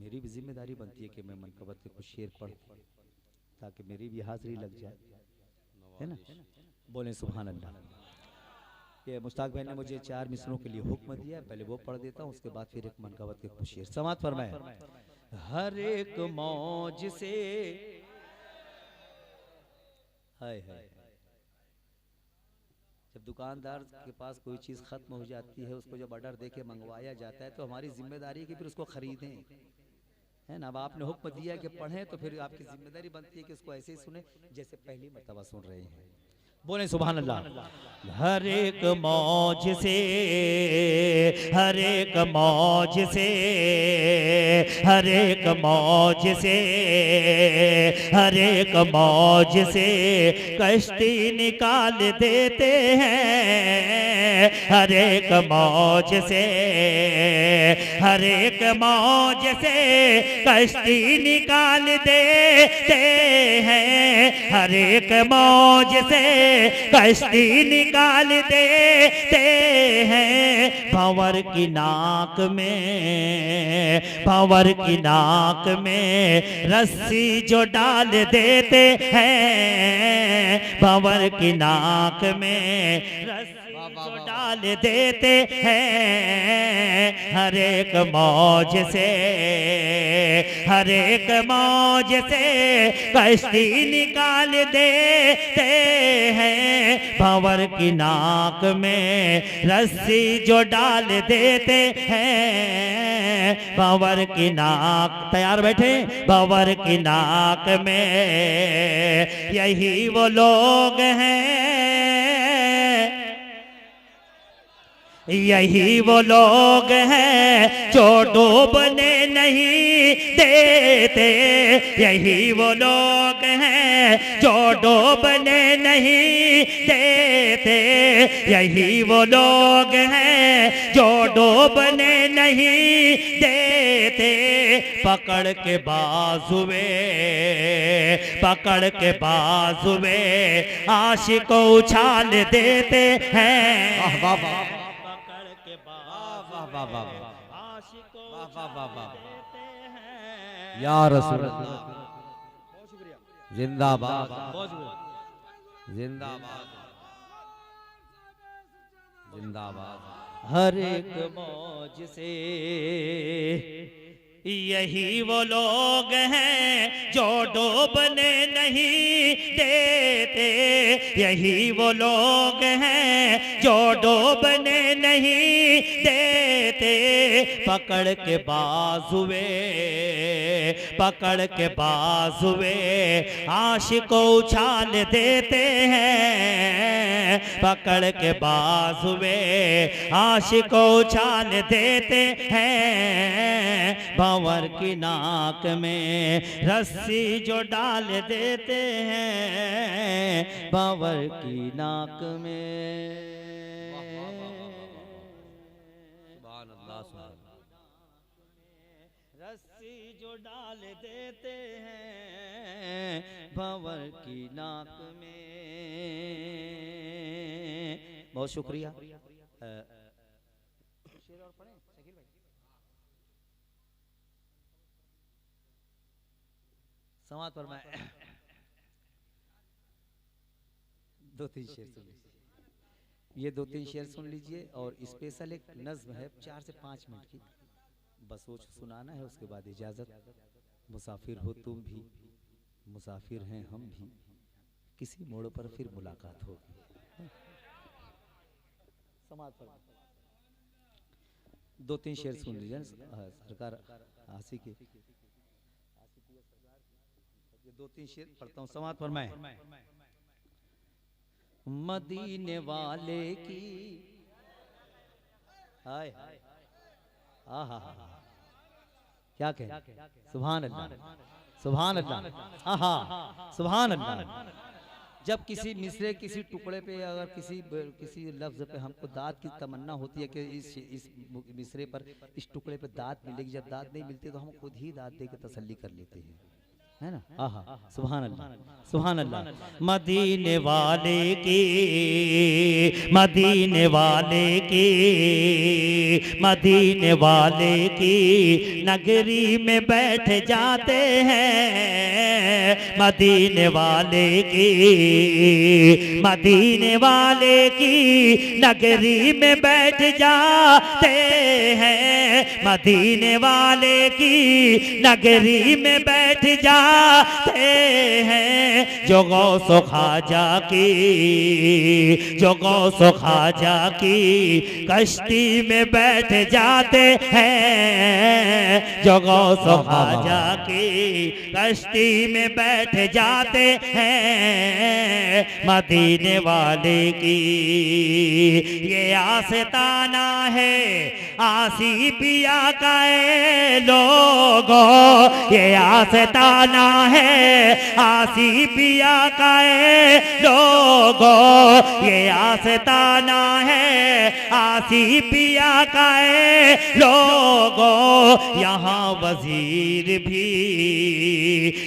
मेरी भी जिम्मेदारी बनती है कि मैं मनकबत के कुछ शेर पढ़ ताकि मेरी भी हाजिरी लग जाए, है ना। बोले सुभान अल्लाह। ये मुश्ताक भाई ने मुझे 4 मिसरों के लिए हुक्म दिया, पहले वो पढ़ देता हूँ, उसके बाद फिर एक मनकबत के कुछ शेर समात फरमाए। हर एक मौज से, हाय हाय, जब दुकानदार के पास कोई चीज़ ख़त्म हो जाती है, उसको जब ऑर्डर देके मंगवाया जाता है तो हमारी जिम्मेदारी है कि फिर उसको ख़रीदें, है ना। अब आपने हुक्म दिया कि पढ़ें तो फिर आपकी जिम्मेदारी बनती है कि उसको ऐसे ही सुने जैसे पहली मर्तबा सुन रहे हैं। बोले सुभान अल्लाह। हर एक मौज से, हर एक मौज से, हर एक मौज से, हर एक मौज से कश्ती निकाल देते हैं। हर एक मौज से, हर एक मौज से कश्ती निकाल देते हैं। हर एक मौज से कश्ती निकाल देते हैं। भंवर की नाक में, भंवर की नाक में रस्सी जो डाल देते हैं। भंवर की नाक में रस्सी जो डाल देते हैं। हर एक मौज से, हर एक मौज से कश्ती निकाल देते हैं। भंवर की नाक में रस्सी जो डाल देते हैं। भंवर की नाक, तैयार बैठे, भंवर की नाक में यही वो लोग हैं, यही वो लोग हैं जो डूबने नहीं देते। यही वो लोग हैं जो डूबने नहीं देते। यही वो लोग हैं जो डूबने नहीं देते। पकड़ के बाजुए, पकड़ के बाजुए आशिक को उछाल देते हैं। वाह वाह या रसूल जिंदाबाद, जिंदाबाद, जिंदाबाद। हर एक मौज से यही वो लोग हैं जो डूबने नहीं देते। यही वो लोग हैं जो डूबने नहीं देते। पकड़ के बाजुए, पकड़ के बाजुए आशिक को उछाल देते हैं। पकड़ के बाजुए आशिक को उछाल देते हैं। भंवर की नाक में रस्सी जो डाल देते हैं। भंवर की नाक में रस्सी जो डाल देते हैं। भंवर की नाक में। बहुत शुक्रिया। समाज पर मैं 2-3 शेर सुन लीजिए। ये 2-3 शेर सुन लीजिए और स्पेशल एक नज्म है 4 से 5 मिनट की, बस वो सुनाना है, उसके बाद इजाज़त। मुसाफिर हो तुम भी, मुसाफिर हैं हम भी, किसी मोड़ पर फिर मुलाकात होगी। समाज पर 2-3 शेर सुन लीजिए। सरकार आशी के 2-3 शेर पढ़ता हूँ। समाज पर मैं। मदीने वाले की, हाय आहा, क्या कह, सुभान अल्लाह, सुभान अल्लाह, आहा, सुभान अल्लाह। जब किसी मिसरे, किसी टुकड़े पे, अगर किसी लफ्ज़ पे हमको दाद की तमन्ना होती है कि इस मिसरे पर, इस टुकड़े पे दाद मिलेगी, जब दाद नहीं मिलती तो हम खुद ही दाद दे के तसल्ली कर लेते हैं। है ना। आहा, सुभान अल्लाह, सुभान अल्लाह। मदीने वाले की, मदीने वाले की, मदीने वाले की नगरी में बैठ जाते हैं। मदीने वाले की, मदीने वाले की नगरी में बैठ जाते हैं। मदीने वाले की नगरी में बैठ जाते हैं। जो गौसो ख्वाजा की, जो गौसो ख्वाजा की कश्ती में बैठ जाते हैं। जो गौसो ख्वाजा की कश्ती में बैठ जाते हैं। मदीने वाले की ये आस्ताना है आसी पिया का लोगो। ये आस्ताना है आसी पिया का लोगो। ये आस्ताना है आसी पिया का लोगो। यहाँ वजीर भी,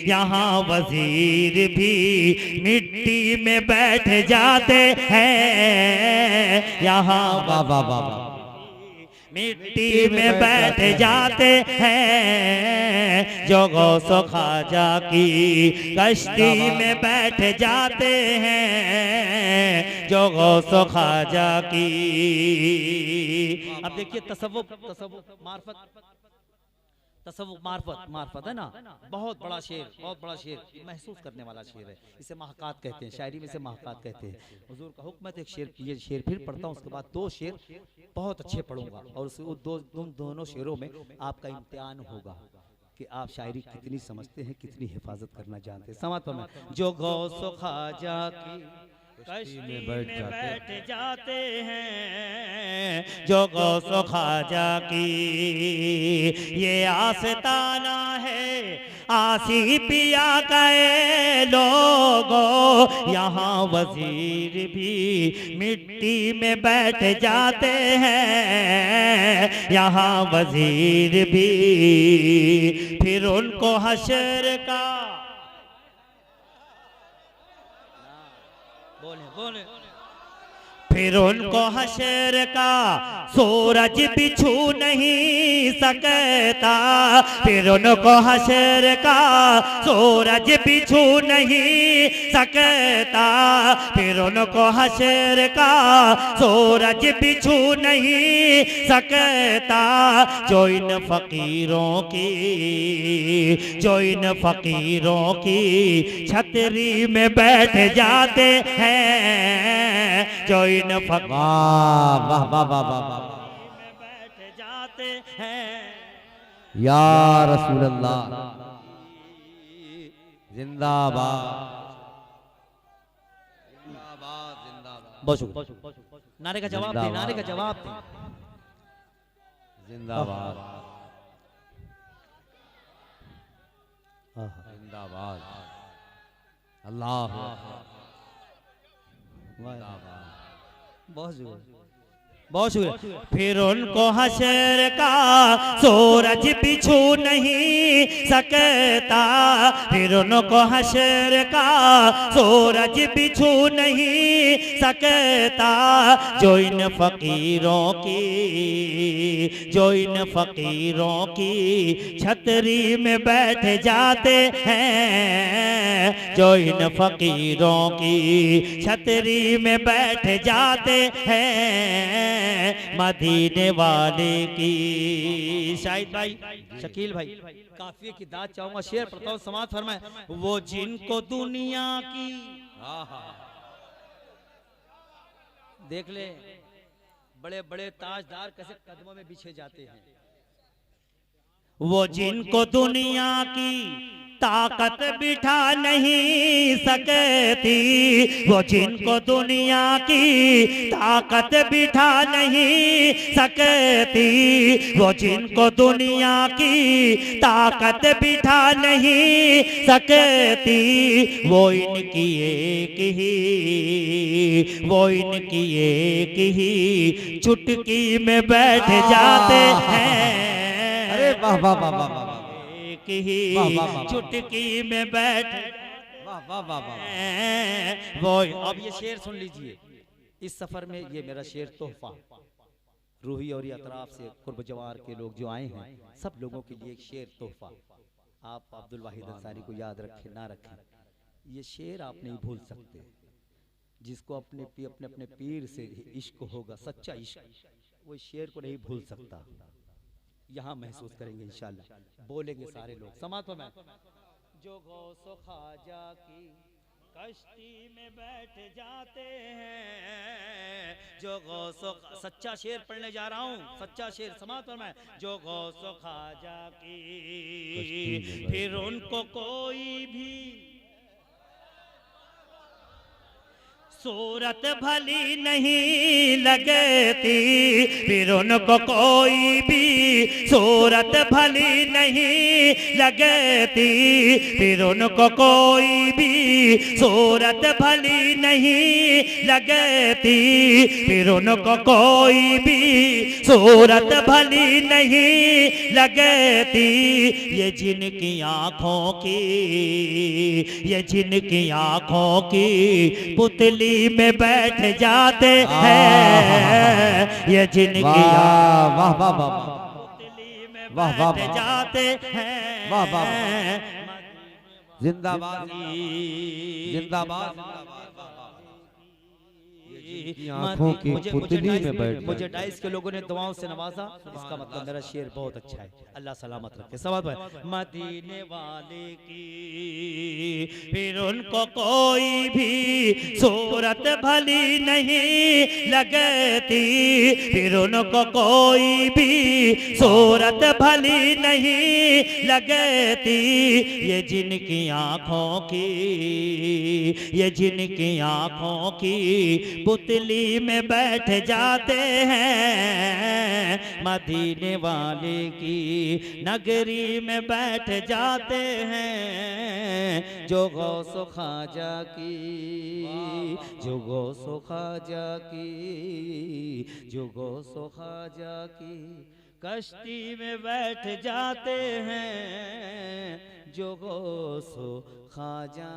यहाँ वजीर भी मिट्टी में बैठ जाते हैं। यहाँ बाबा बाबा मिट्टी में बैठ जाते हैं। जो गौसो ख्वाजा की कश्ती में बैठ जाते हैं। जो गौसो ख्वाजा की। अब देखिए तसव्वुफ, तसव्वुफ मार्फत, तसव्वुफ मार्फत, मार्फत है ना, बहुत बड़ा शेर, बहुत बड़ा शेर, महसूस करने वाला शेर है। इसे महकात कहते हैं, शायरी में से महकात कहते हैं। हुजूर का हुक्म है तो एक शेर, ये शेर फिर पढ़ता हूँ, उसके बाद दो शेर बहुत अच्छे पढ़ूंगा और उन दोनों शेरों में आपका इम्तिहान होगा कि आप शायरी कितनी समझते हैं, कितनी हिफाजत करना जानते हैं। समात में जो गौसो ख्वाजा की कश्ती में बैठ जाते हैं। जो गौसो ख्वाजा की ये आस्ताना है आसी पिया का लोगो। यहाँ वजीर भी मिट्टी में बैठ जाते हैं। यहाँ वजीर भी फिर उनको हशर का, फिर उनको हशर का सूरज भी छू नहीं सकता। फिर उनको हशर का सूरज भी छू नहीं सकता। फिर उनको हशर का सूरज भी छू नहीं सकता। जो इन फकीरों की, जो इन फकीरों की छतरी में बैठ जाते हैं। जो इन वाह वाह वाह वाह वाह बैठ जाते हैं। या रसूल अल्लाह जिंदाबाद, जिंदाबाद, जिंदाबाद। बहुत शुक्रिया, नारे का जवाब दे, नारे का जवाब दे। जिंदाबाद, जिंदाबाद, अल्लाह बहुत शुक्रिया, बहुत शुक्रिया। फिर उनको हशर का सूरज भी छू नहीं सकता। फिर उनको हशर का सूरज भी छू नहीं सकता। जो इन फकीरों की, जो इन फकीरों की छतरी में बैठ जाते हैं। जो इन फकीरों की छतरी में बैठ जाते हैं। मदीने वाले की। शाहिद भाई, शकील भाई, काफिये की दाद चाहूंगा, शेर पढ़ता हूँ, समाज फरमाए। वो जिनको दुनिया की, देख ले बड़े बड़े ताजदार कैसे कदमों में बिछे जाते हैं। वो जिनको दुनिया की ताकत बिठा नहीं सकती। वो जिनको दुनिया की ताकत बिठा नहीं सकती। वो जिनको दुनिया की ताकत बिठा नहीं सकती। वो इनकी एक ही, वो इनकी एक ही चुटकी में बैठ जाते हैं। अरे वाह वाह वाह वाह वाह। एक ही चुटकी में बैठ वाह वाह वाह वाह। वो अब ये शेर सुन लीजिए, इस सफर में ये मेरा शेर तोहफा, रूही और ये अतराफ से कुर्ब जवार के लोग जो आए हैं सब लोगों के लिए एक शेर तोहफा। आप अब्दुल वाहिद अंसारी को याद रखें ना रखें, ये शेर आप नहीं भूल सकते। जिसको अपने अपने पीर से इश्क होगा, सच्चा इश्क, वो शेर को नहीं भूल सकता। यहाँ महसूस करेंगे इंशाल्लाह, बोलेंगे सारे लोग समात में। जो गौसो ख्वाजा की कश्ती में बैठ जाते हैं, जो गौसो, सच्चा शेर पढ़ने जा रहा हूँ, सच्चा शेर समात में। जो गौसो ख्वाजा की फिर उनको कोई भी सूरत भली नहीं लगती, फिर उनको कोई भी सूरत भली नहीं लगती, फिर उनको कोई भी सूरत भली नहीं लगती, फिर उनको कोई भी सूरत भली नहीं लगती। ये जिनकी आँखों की, ये जिनकी आँखों की पुतली में बैठ जाते हैं, ये जिनकी वाह वाह वाह वाह पुतली में वाह वाह बैठ जाते हैं, वाह वाह जिंदाबाद जिंदाबाद। आंखों की पुतली में बैठ, मुझे डाइस के लोगों ने दुआओं से नवाजा, इसका मतलब मेरा शेर बहुत अच्छा है। अल्लाह सलामत रखे। सवाल भाई, मदीने वाले की फिर उनको कोई भी सूरत भली नहीं लगती, फिर उनको कोई भी सूरत भली नहीं लगती। ये जिनकी आँखों की, ये जिनकी आँखों की पुतली में बैठ जाते हैं, मदीने वाले की नगरी में बैठ जाते हैं। जो गौसो ख्वाजा की, जो गौसो ख्वाजा की, जो गौसो ख्वाजा की कश्ती में बैठ जाते हैं, जो गौसो ख्वाजा